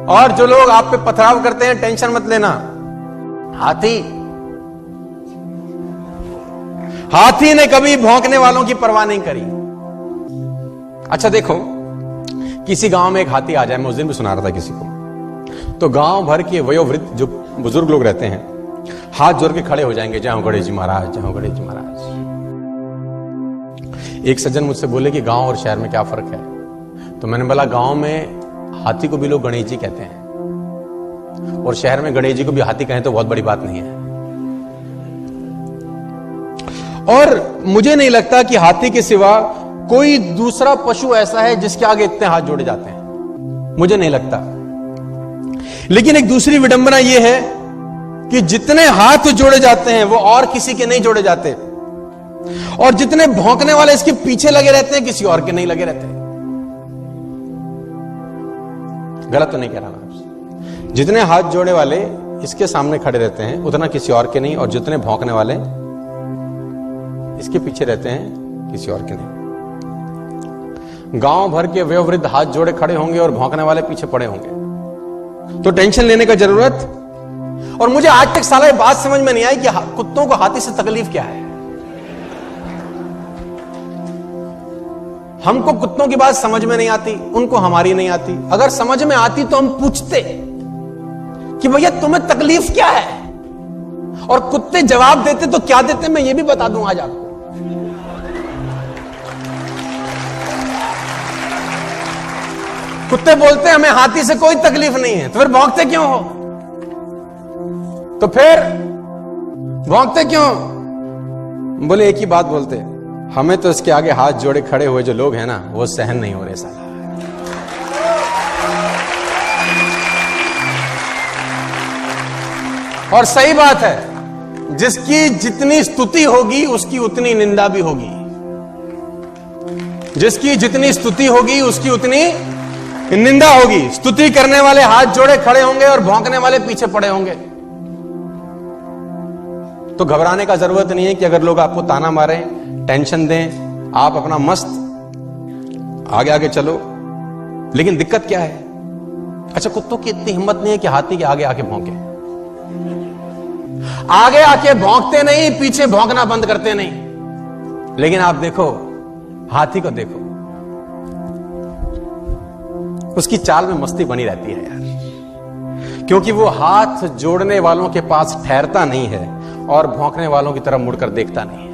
और जो लोग आप पे पथराव करते हैं, टेंशन मत लेना। हाथी ने कभी भौंकने वालों की परवाह नहीं करी। अच्छा देखो, किसी गांव में एक हाथी आ जाए, मैं उस दिन भी सुना रहा था किसी को, तो गांव भर के वयोवृद्ध जो बुजुर्ग लोग रहते हैं हाथ जोड़ के खड़े हो जाएंगे, जय हो गणेश जी महाराज, जय हो गणेश जी महाराज। एक सज्जन मुझसे बोले कि गांव और शहर में क्या फर्क है? तो मैंने बोला, गांव में हाथी को भी लोग गणेश जी कहते हैं, और शहर में गणेश जी को भी हाथी कहें तो बहुत बड़ी बात नहीं है। और मुझे नहीं लगता कि हाथी के सिवा कोई दूसरा पशु ऐसा है जिसके आगे इतने हाथ जोड़े जाते हैं, मुझे नहीं लगता। लेकिन एक दूसरी विडंबना यह है कि जितने हाथ जोड़े जाते हैं वो और किसी के नहीं जोड़े जाते, और जितने भौंकने वाले इसके पीछे लगे रहते हैं किसी और के नहीं लगे रहते। गलत तो नहीं कह रहा मैं आपसे। जितने हाथ जोड़े वाले इसके सामने खड़े रहते हैं उतना किसी और के नहीं, और जितने भौंकने वाले इसके पीछे रहते हैं किसी और के नहीं। गांव भर के वयोवृद्ध हाथ जोड़े खड़े होंगे और भौंकने वाले पीछे पड़े होंगे, तो टेंशन लेने का जरूरत। और मुझे आज तक साला ये बात समझ में नहीं आई कि कुत्तों को हाथी से तकलीफ क्या है। हमको कुत्तों की बात समझ में नहीं आती, उनको हमारी नहीं आती। अगर समझ में आती तो हम पूछते कि भैया तुम्हें तकलीफ क्या है, और कुत्ते जवाब देते तो क्या देते मैं ये भी बता दूं आज आपको। कुत्ते बोलते हैं हमें हाथी से कोई तकलीफ नहीं है, तो फिर भौंकते क्यों हो? तो फिर भौंकते क्यों? बोले एक ही बात बोलते, हमें तो इसके आगे हाथ जोड़े खड़े हुए जो लोग हैं ना, वो सहन नहीं हो रहे साला। और सही बात है, जिसकी जितनी स्तुति होगी उसकी उतनी निंदा भी होगी। जिसकी जितनी स्तुति होगी उसकी उतनी निंदा होगी। स्तुति करने वाले हाथ जोड़े खड़े होंगे और भौंकने वाले पीछे पड़े होंगे। तो घबराने का जरूरत नहीं है कि अगर लोग आपको ताना मारें, टेंशन दें, आप अपना मस्त आगे आगे चलो। लेकिन दिक्कत क्या है? अच्छा, कुत्तों की इतनी हिम्मत नहीं है कि हाथी के आगे आके भौंके। आगे आके भौंकते नहीं, पीछे भौंकना बंद करते नहीं। लेकिन आप देखो, हाथी को देखो, उसकी चाल में मस्ती बनी रहती है यार, क्योंकि वो हाथ जोड़ने वालों के पास ठहरता नहीं है और भौंकने वालों की तरफ मुड़कर देखता नहीं है।